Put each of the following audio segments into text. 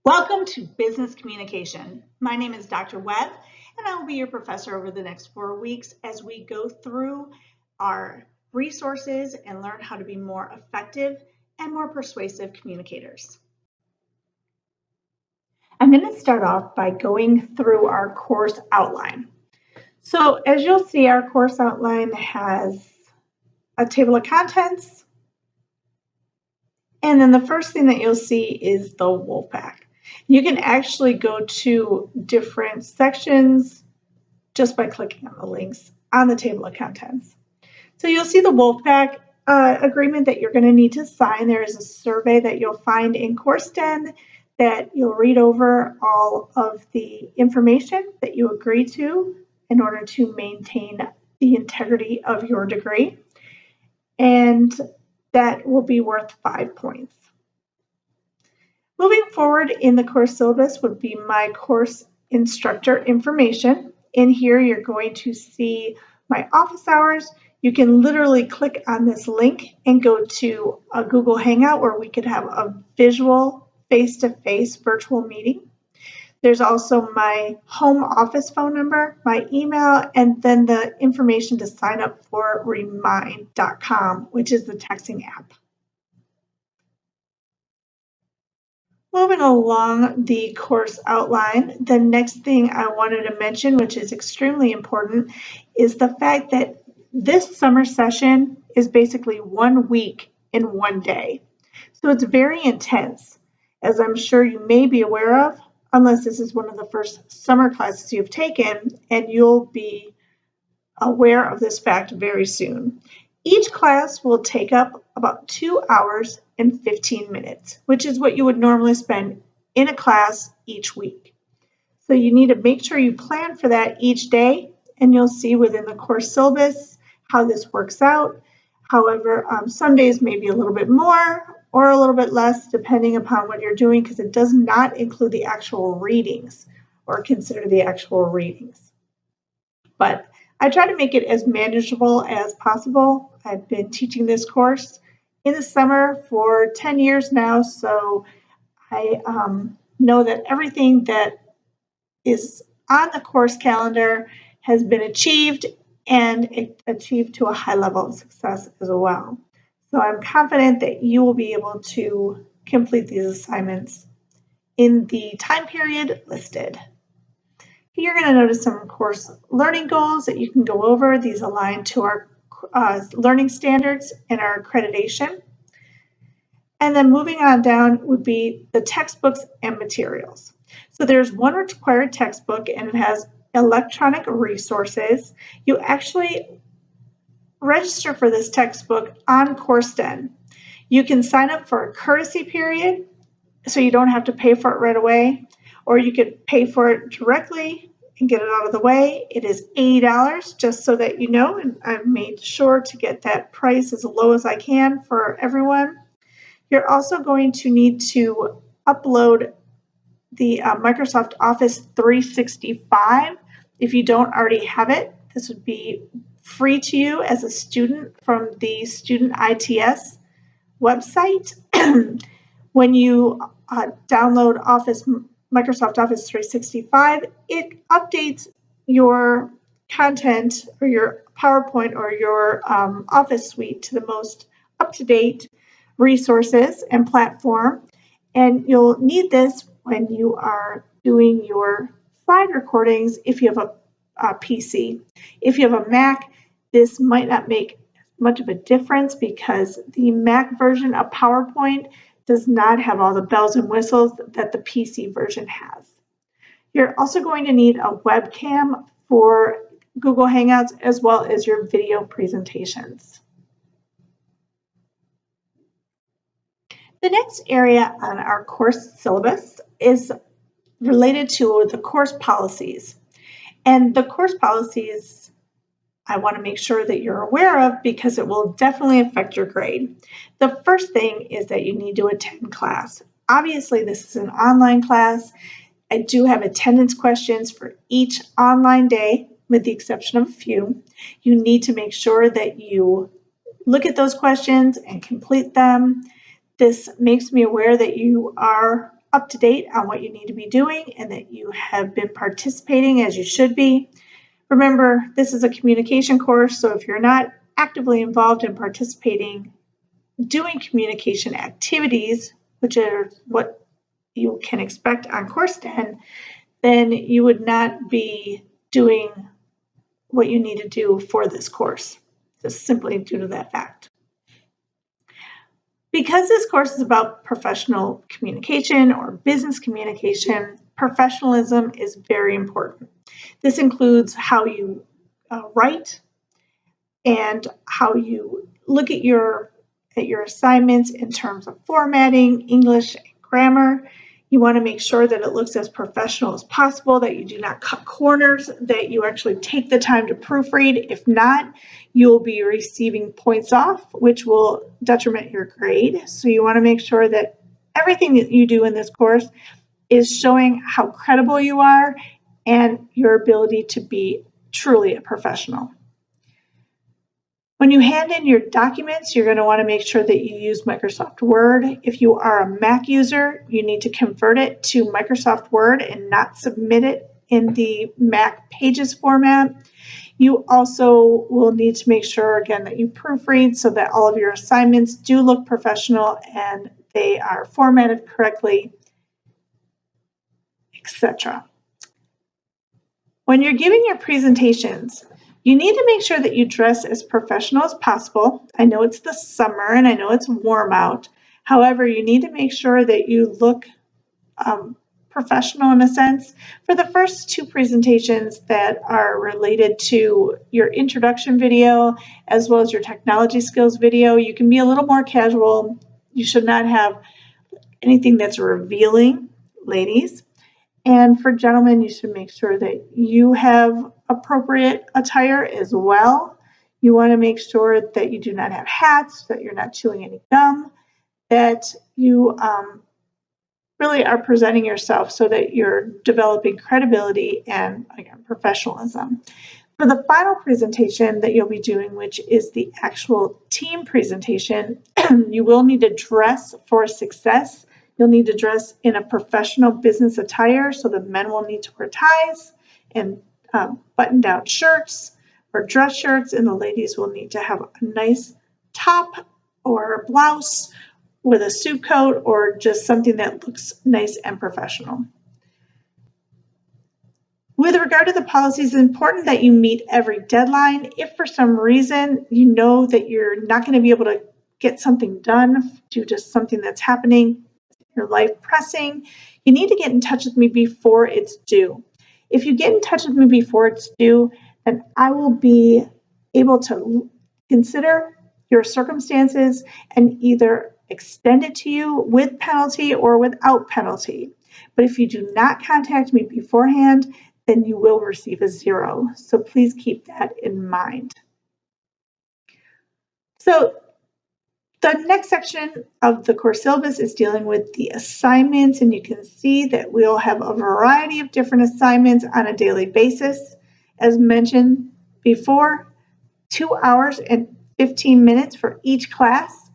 Welcome to Business Communication. My name is Dr. Webb, and I will be your professor over the next 4 weeks as we go through our resources and learn how to be more effective and more persuasive communicators. I'm going to start off by going through our course outline. So as you'll see, our course outline has a table of contents, and then the first thing that you'll see is the Wolfpack. You can actually go to different sections just by clicking on the links on the table of contents. So you'll see the Wolfpack agreement that you're going to need to sign. There is a survey that you'll find in Courseden that you'll read over all of the information that you agree to in order to maintain the integrity of your degree. And that will be worth 5 points. Moving forward in the course syllabus would be my course instructor information. In here, you're going to see my office hours. You can literally click on this link and go to a Google Hangout where we could have a visual face-to-face virtual meeting. There's also my home office phone number, my email, and then the information to sign up for Remind.com, which is the texting app. Moving along the course outline, the next thing I wanted to mention, which is extremely important, is the fact that this summer session is basically 1 week in 1 day. So it's very intense, as I'm sure you may be aware of, unless this is one of the first summer classes you've taken, and you'll be aware of this fact very soon. Each class will take up about 2 hours and 15 minutes, which is what you would normally spend in a class each week. So you need to make sure you plan for that each day, and you'll see within the course syllabus how this works out. However, some days may be a little bit more or a little bit less depending upon what you're doing, because it does not include the actual readings or consider the actual readings. But I try to make it as manageable as possible. I've been teaching this course in the summer for 10 years now, so I know that everything that is on the course calendar has been achieved, and it achieved to a high level of success as well. So I'm confident that you will be able to complete these assignments in the time period listed. You're going to notice some course learning goals that you can go over. These align to our learning standards and our accreditation. And then moving on down would be the textbooks and materials. So there's one required textbook, and it has electronic resources. You actually register for this textbook on Courseden. You can sign up for a courtesy period, so you don't have to pay for it right away, or you could pay for it directly and get it out of the way. It is $80, just so that you know, and I've made sure to get that price as low as I can for everyone. You're also going to need to upload the Microsoft Office 365. If you don't already have it, this would be free to you as a student from the Student ITS website. When you download Microsoft Office 365, it updates your content or your PowerPoint or your Office suite to the most up-to-date resources and platform. And you'll need this when you are doing your slide recordings if you have a PC. If you have a Mac, this might not make much of a difference because the Mac version of PowerPoint does not have all the bells and whistles that the PC version has. You're also going to need a webcam for Google Hangouts as well as your video presentations. The next area on our course syllabus is related to the course policies. And the course policies I want to make sure that you're aware of because it will definitely affect your grade. The first thing is that you need to attend class. Obviously, this is an online class. I do have attendance questions for each online day, with the exception of a few. You need to make sure that you look at those questions and complete them. This makes me aware that you are up to date on what you need to be doing and that you have been participating as you should be. Remember, this is a communication course, so if you're not actively involved in participating, doing communication activities, which are what you can expect on Courseden, then you would not be doing what you need to do for this course, just simply due to that fact. Because this course is about professional communication or business communication, professionalism is very important. This includes how you write and how you look at your assignments in terms of formatting, English, and grammar. You want to make sure that it looks as professional as possible, that you do not cut corners, that you actually take the time to proofread. If not, you'll be receiving points off, which will detriment your grade. So you want to make sure that everything that you do in this course is showing how credible you are and your ability to be truly a professional. When you hand in your documents, you're going to want to make sure that you use Microsoft Word. If you are a Mac user, you need to convert it to Microsoft Word and not submit it in the Mac Pages format. You also will need to make sure, again, that you proofread so that all of your assignments do look professional and they are formatted correctly, etc. When you're giving your presentations, you need to make sure that you dress as professional as possible. I know it's the summer and I know it's warm out. However, you need to make sure that you look professional in a sense. For the first two presentations that are related to your introduction video as well as your technology skills video, you can be a little more casual. You should not have anything that's revealing, ladies. And for gentlemen, you should make sure that you have appropriate attire as well. You want to make sure that you do not have hats, that you're not chewing any gum, that you really are presenting yourself so that you're developing credibility and, again, professionalism. For the final presentation that you'll be doing, which is the actual team presentation, you will need to dress for success. You'll need to dress in a professional business attire, so the men will need to wear ties and button-down shirts or dress shirts, and the ladies will need to have a nice top or a blouse with a suit coat or just something that looks nice and professional. With regard to the policies, it's important that you meet every deadline. If for some reason you know that you're not going to be able to get something done due to something that's happening, your life pressing, you need to get in touch with me before it's due. If you get in touch with me before it's due, then I will be able to consider your circumstances and either extend it to you with penalty or without penalty. But if you do not contact me beforehand, then you will receive a 0. So please keep that in mind. So the next section of the course syllabus is dealing with the assignments, and you can see that we'll have a variety of different assignments on a daily basis. As mentioned before, 2 hours and 15 minutes for each class.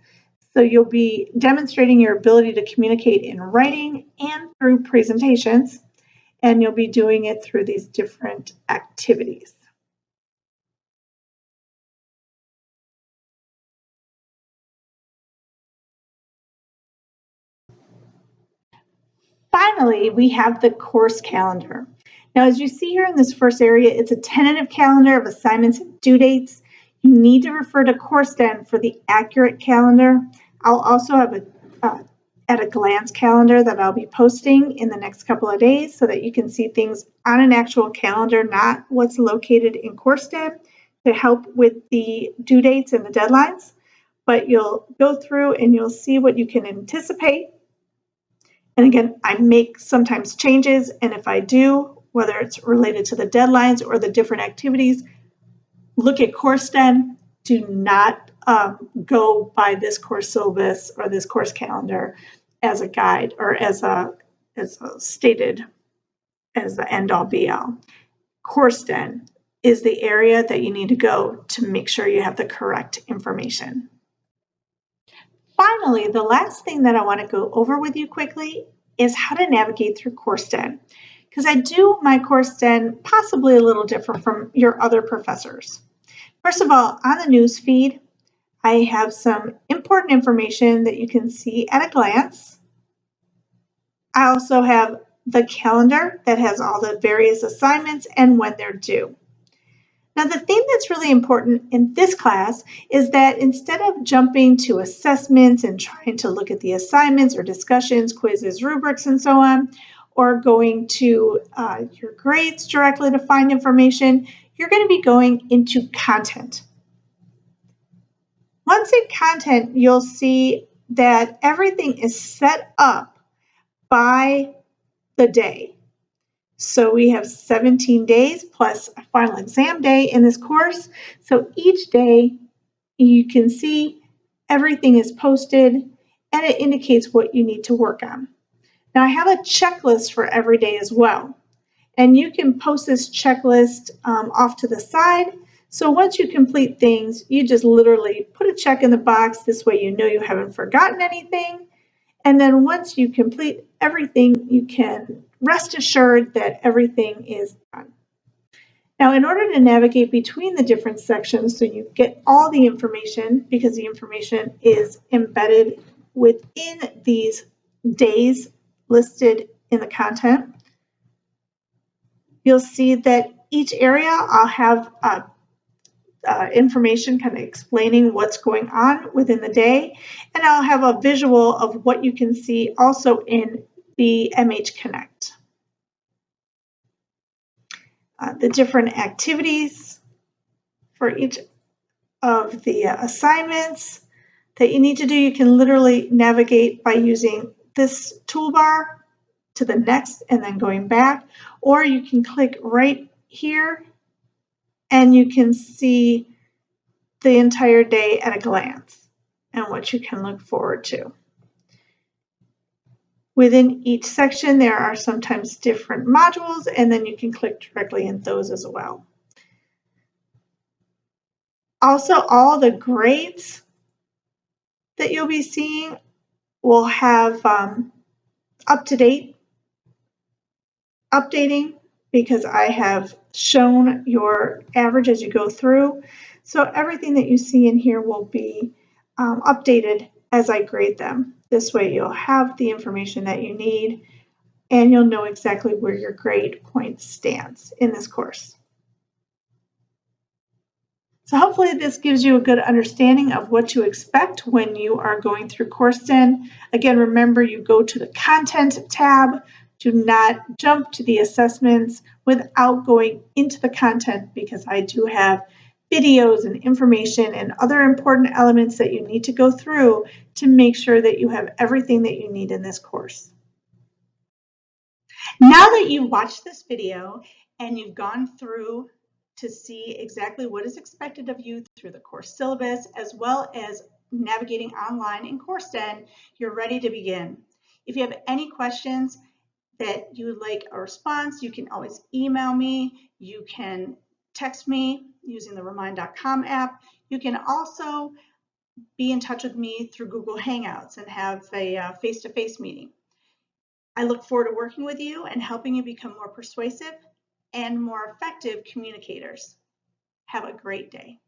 So you'll be demonstrating your ability to communicate in writing and through presentations, and you'll be doing it through these different activities. Finally, we have the course calendar. Now, as you see here in this first area, it's a tentative calendar of assignments and due dates. You need to refer to Courseden for the accurate calendar. I'll also have a at a glance calendar that I'll be posting in the next couple of days so that you can see things on an actual calendar, not what's located in Courseden, to help with the due dates and the deadlines. But you'll go through and you'll see what you can anticipate. And again, I make sometimes changes, and if I do, whether it's related to the deadlines or the different activities, look at Courseden. Do not go by this course syllabus or this course calendar as a guide or as a stated as the end-all be-all. Courseden is the area that you need to go to make sure you have the correct information. Finally, the last thing that I want to go over with you quickly is how to navigate through Courseden, because I do my Courseden possibly a little different from your other professors. First of all, on the news feed, I have some important information that you can see at a glance. I also have the calendar that has all the various assignments and when they're due. Now, the thing that's really important in this class is that instead of jumping to assessments and trying to look at the assignments or discussions, quizzes, rubrics, and so on, or going to your grades directly to find information, you're going to be going into content. Once in content, you'll see that everything is set up by the day. So we have 17 days plus a final exam day in this course. So each day you can see everything is posted and it indicates what you need to work on. Now I have a checklist for every day as well. And you can post this checklist off to the side. So once you complete things, you just literally put a check in the box. This way you know you haven't forgotten anything. And then once you complete everything, you can rest assured that everything is done. Now, in order to navigate between the different sections so you get all the information, because the information is embedded within these days listed in the content, you'll see that each area I'll have information kind of explaining what's going on within the day, and I'll have a visual of what you can see also in the MH Connect. The different activities for each of the assignments that you need to do, you can literally navigate by using this toolbar to the next and then going back, or you can click right here and you can see the entire day at a glance and what you can look forward to. Within each section, there are sometimes different modules, and then you can click directly in those as well. Also, all the grades that you'll be seeing will have up-to-date updating, because I have shown your average as you go through. So everything that you see in here will be updated as I grade them. This way you'll have the information that you need and you'll know exactly where your grade point stands in this course. So hopefully this gives you a good understanding of what to expect when you are going through Courseden. Again, remember, you go to the Content tab. Do not jump to the assessments without going into the content, because I do have videos and information and other important elements that you need to go through to make sure that you have everything that you need in this course. Now that you've watched this video and you've gone through to see exactly what is expected of you through the course syllabus, as well as navigating online in Courseden, you're ready to begin. If you have any questions that you would like a response, you can always email me. You can text me using the Remind.com app. You can also be in touch with me through Google Hangouts and have a face-to-face meeting. I look forward to working with you and helping you become more persuasive and more effective communicators. Have a great day.